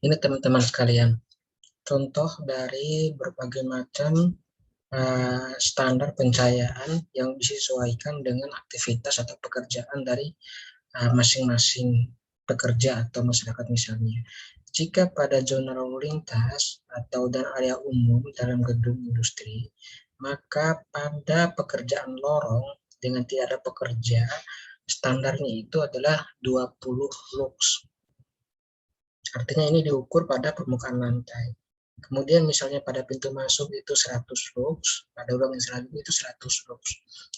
Ini teman-teman sekalian, contoh dari berbagai macam standar pencahayaan yang disesuaikan dengan aktivitas atau pekerjaan dari masing-masing pekerja atau masyarakat misalnya. Jika pada zona lalu lintas atau dan area umum dalam gedung industri, maka pada pekerjaan lorong dengan tidak ada pekerja, standarnya itu adalah 20 lux. Artinya ini diukur pada permukaan lantai. Kemudian misalnya pada pintu masuk itu 100 lux, pada ruang selanjutnya itu 100 lux.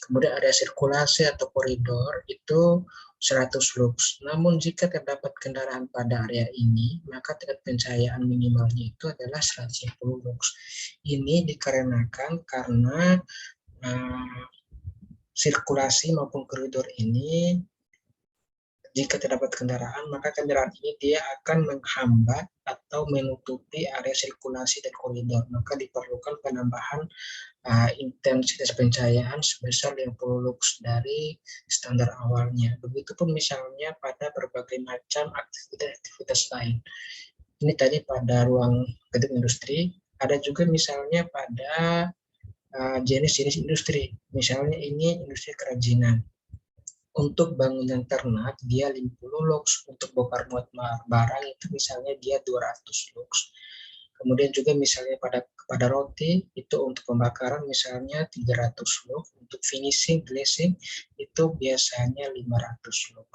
Kemudian area sirkulasi atau koridor itu 100 lux. Namun jika terdapat kendaraan pada area ini, maka tingkat pencahayaan minimalnya itu adalah 110 lux. Ini dikarenakan karena sirkulasi maupun koridor ini jika terdapat kendaraan, maka kendaraan ini dia akan menghambat atau menutupi area sirkulasi dan koridor. Maka diperlukan penambahan intensitas pencahayaan sebesar 50 lux dari standar awalnya. Begitupun misalnya pada berbagai macam aktivitas lain. Ini tadi pada ruang gedung industri. Ada juga misalnya pada jenis-jenis industri. Misalnya ini industri kerajinan. Untuk bangunan ternak dia 50 lux, untuk bongkar muat barang itu misalnya dia 200 lux. Kemudian juga misalnya pada roti itu untuk pembakaran misalnya 300 lux, untuk finishing glazing itu biasanya 500 lux.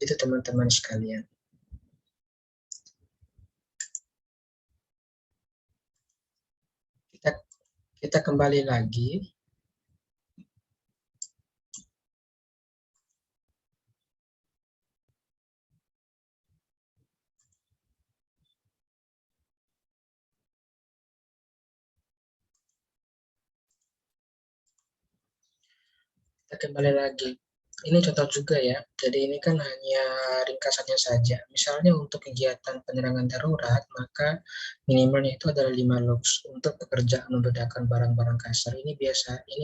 Itu teman-teman sekalian. Kita kembali lagi. Ini contoh juga ya, jadi ini kan hanya ringkasannya saja. Misalnya untuk kegiatan penerangan darurat, maka minimalnya itu adalah 5 lux. Untuk pekerjaan membedakan barang-barang kasar, ini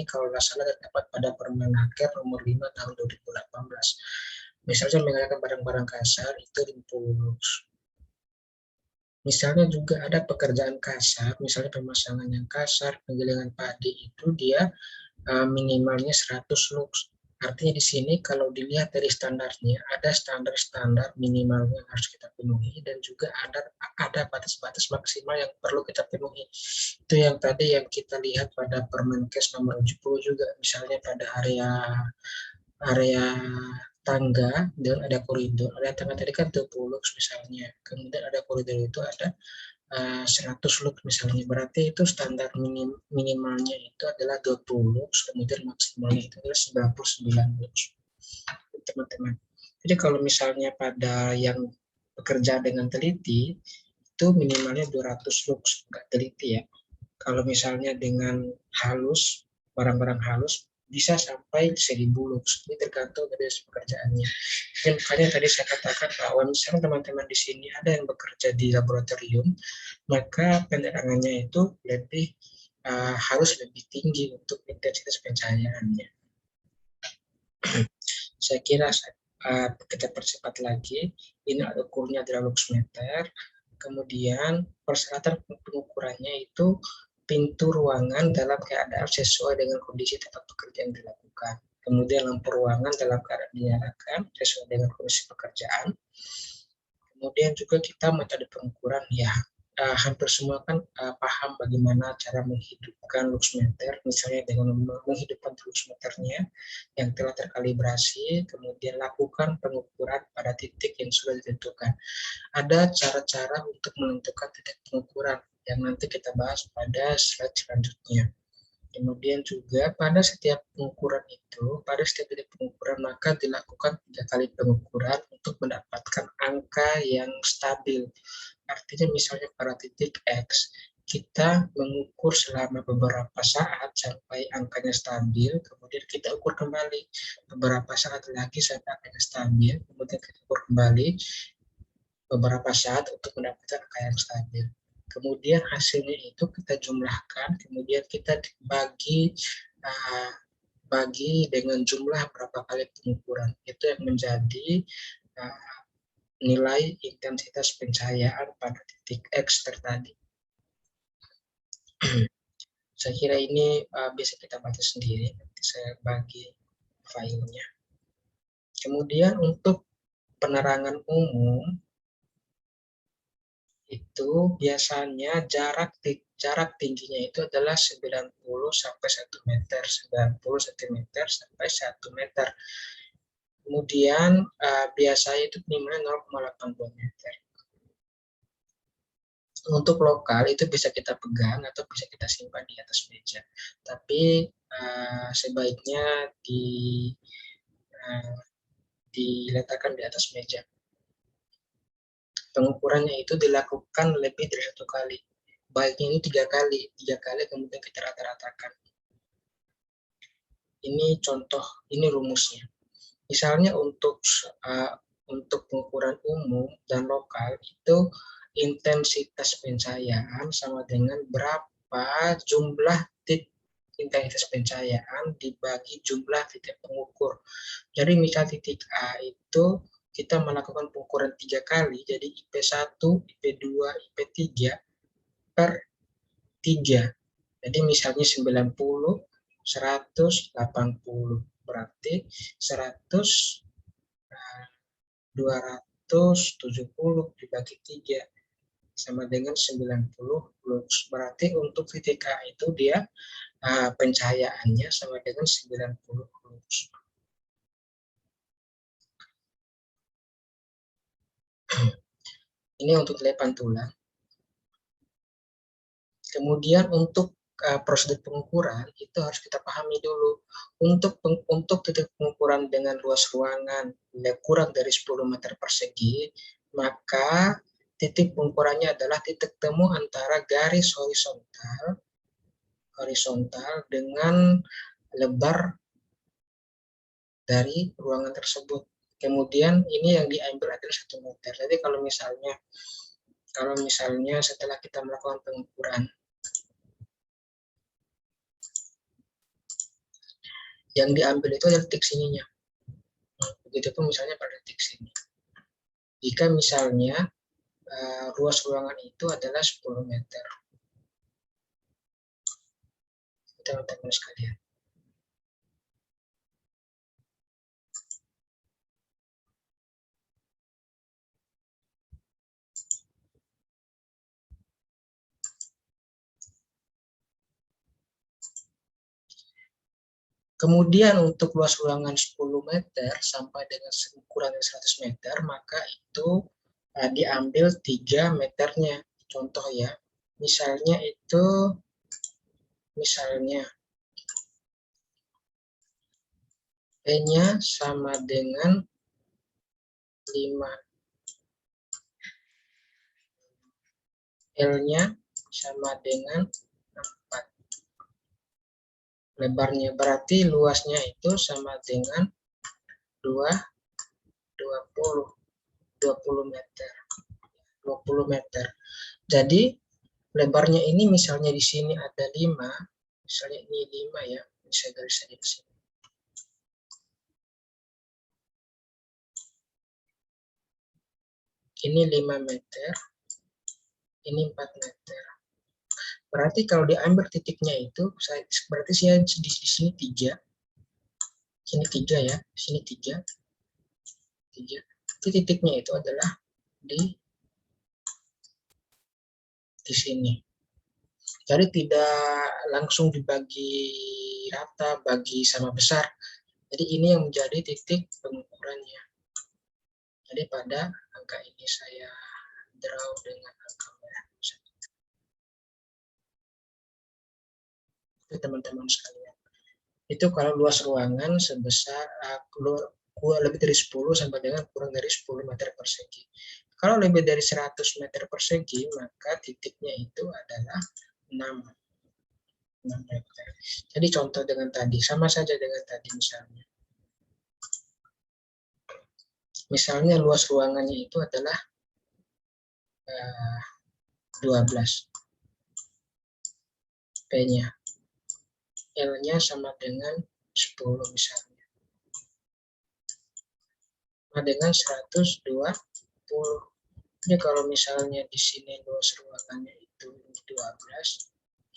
kalau nggak salah terdapat pada Permenaker nomor 5 tahun 2018. Misalnya menggunakan barang-barang kasar itu 50 lux. Misalnya juga ada pekerjaan kasar, misalnya pemasangan yang kasar, penggilingan padi itu dia minimalnya 100 lux. Artinya di sini kalau dilihat dari standarnya, ada standar-standar minimal yang harus kita penuhi dan juga ada batas-batas maksimal yang perlu kita penuhi. Itu yang tadi yang kita lihat pada Permenkes nomor 70 juga, misalnya pada area tangga dan ada koridor. Area tangga tadi kan 20 lux misalnya, kemudian ada koridor itu ada 100 lux misalnya, berarti itu standar minimalnya itu adalah 20 lux, kemudian maksimalnya itu adalah 99 lux, teman-teman. Jadi kalau misalnya pada yang bekerja dengan teliti, itu minimalnya 200 lux, nggak teliti ya. Kalau misalnya dengan halus, barang-barang halus, bisa sampai 1000 lux. Ini tergantung dari pekerjaannya. Dan makanya tadi saya katakan bahwa misalnya teman-teman di sini ada yang bekerja di laboratorium, maka penerangannya itu harus lebih tinggi untuk intensitas pencahayaannya. Saya kira kita percepat lagi. Ini ukurnya adalah luxmeter. Kemudian persyaratan pengukurannya itu pintu ruangan dalam keadaan sesuai dengan kondisi tempat pekerjaan dilakukan. Kemudian lampu ruangan dalam keadaan dinyalakan sesuai dengan kondisi pekerjaan. Kemudian juga kita metode pengukuran ya, hampir semua kan paham bagaimana cara menghidupkan luxmeter, misalnya dengan menghidupkan luxmeternya yang telah terkalibrasi, kemudian lakukan pengukuran pada titik yang sudah ditentukan. Ada cara-cara untuk menentukan titik pengukuran yang nanti kita bahas pada slide selanjutnya. Kemudian juga pada setiap titik pengukuran maka dilakukan 3 kali pengukuran untuk mendapatkan angka yang stabil. Artinya misalnya pada titik X, kita mengukur selama beberapa saat sampai angkanya stabil, kemudian kita ukur kembali beberapa saat lagi sampai angkanya stabil, kemudian kita ukur kembali beberapa saat untuk mendapatkan angka yang stabil. Kemudian hasilnya itu kita jumlahkan, kemudian kita bagi dengan jumlah berapa kali pengukuran. Itu yang menjadi nilai intensitas pencahayaan pada titik X tadi. Saya kira ini bisa kita baca sendiri, nanti saya bagi filenya. Kemudian untuk penerangan umum, itu biasanya jarak tingginya itu adalah 90 sampai 1 meter, 90 cm sampai 1 meter. Kemudian biasanya itu minimal 0,82 meter. Untuk lokal itu bisa kita pegang atau bisa kita simpan di atas meja. Tapi sebaiknya diletakkan di atas meja. Pengukurannya itu dilakukan lebih dari 1 kali. Baiknya ini 3 kali kemudian kita rata-ratakan. Ini contoh, ini rumusnya. Misalnya untuk pengukuran umum dan lokal itu intensitas pencahayaan sama dengan berapa jumlah titik intensitas pencahayaan dibagi jumlah titik pengukur. Jadi misal titik A itu kita melakukan pengukuran 3 kali, jadi IP1, IP2, IP3 per 3. Jadi misalnya 90, 100, 80. Berarti 100, 270 dibagi 3 sama dengan 90 lux. Berarti untuk titik A itu dia pencahayaannya sama dengan 90 lux. Ini untuk nilai pantulan. Kemudian untuk prosedur pengukuran itu harus kita pahami dulu. Untuk titik pengukuran dengan luas ruangan kurang dari 10 meter persegi, maka titik pengukurannya adalah titik temu antara garis horizontal dengan lebar dari ruangan tersebut. Kemudian ini yang diambil adalah 1 meter. Jadi kalau misalnya setelah kita melakukan pengukuran, yang diambil itu adalah titik sininya. Begitupun misalnya pada titik sini. Jika misalnya ruas ruangan itu adalah 10 meter. Teman-teman sekalian. Kemudian untuk luas ruangan 10 meter sampai dengan ukuran 100 meter, maka itu diambil 3 meternya. Contoh ya, misalnya P-nya sama dengan 5, L-nya sama dengan 4. Lebarnya berarti luasnya itu sama dengan 20 meter. 20 meter. Jadi lebarnya ini misalnya di sini ada 5, misalnya ini 5 ya, bisa garis saja di sini. Ini 5 meter, ini 4 meter. Berarti kalau diambil titiknya itu, berarti saya di sini 3, sini 3 ya, sini 3. Itu titiknya itu adalah di sini. Jadi tidak langsung dibagi rata, bagi sama besar. Jadi ini yang menjadi titik pengukurannya. Jadi pada angka ini saya draw dengan angka merah. Itu teman-teman sekalian. Itu kalau luas ruangan sebesar lebih dari 10 sampai dengan kurang dari 10 meter persegi. Kalau lebih dari 100 meter persegi, maka titiknya itu adalah 6 meter. Jadi contoh dengan tadi, sama saja dengan tadi misalnya. Misalnya luas ruangannya itu adalah 12. P-nya. L-nya sama dengan 10 misalnya. Sama dengan 120 Ini kalau misalnya di sini luas ruangannya itu 12,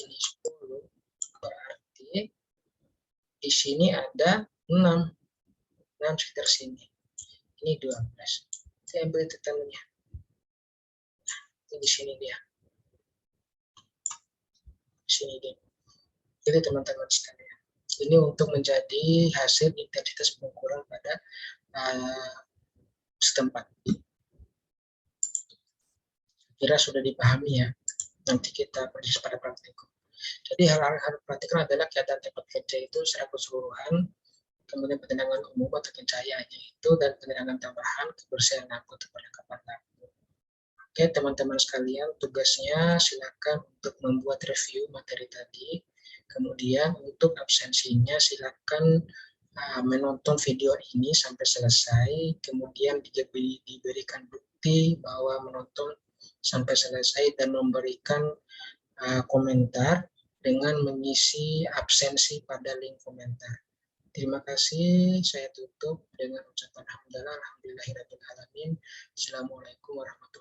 ini 10, berarti di sini ada 6 sekitar sini. Ini 12. Saya ambil tetannya. Di sini dia. Di sini dia. Jadi teman-teman sekalian, ini untuk menjadi hasil intensitas pengukuran pada setempat. Kira sudah dipahami ya. Nanti kita persis pada praktikum. Jadi hal-hal praktikum adalah kegiatan tempat kerja itu secara keseluruhan, kemudian penerangan umum atau pencahayaannya itu, dan penerangan tambahan, kebersihan lampu atau perlengkapan lampu. Oke teman-teman sekalian, tugasnya silakan untuk membuat review materi tadi. Kemudian untuk absensinya silakan menonton video ini sampai selesai, kemudian diberikan bukti bahwa menonton sampai selesai dan memberikan komentar dengan mengisi absensi pada link komentar. Terima kasih, saya tutup dengan ucapan hamdalah, alhamdulillahirabbil alamin. Assalamualaikum warahmatullahi wabarakatuh.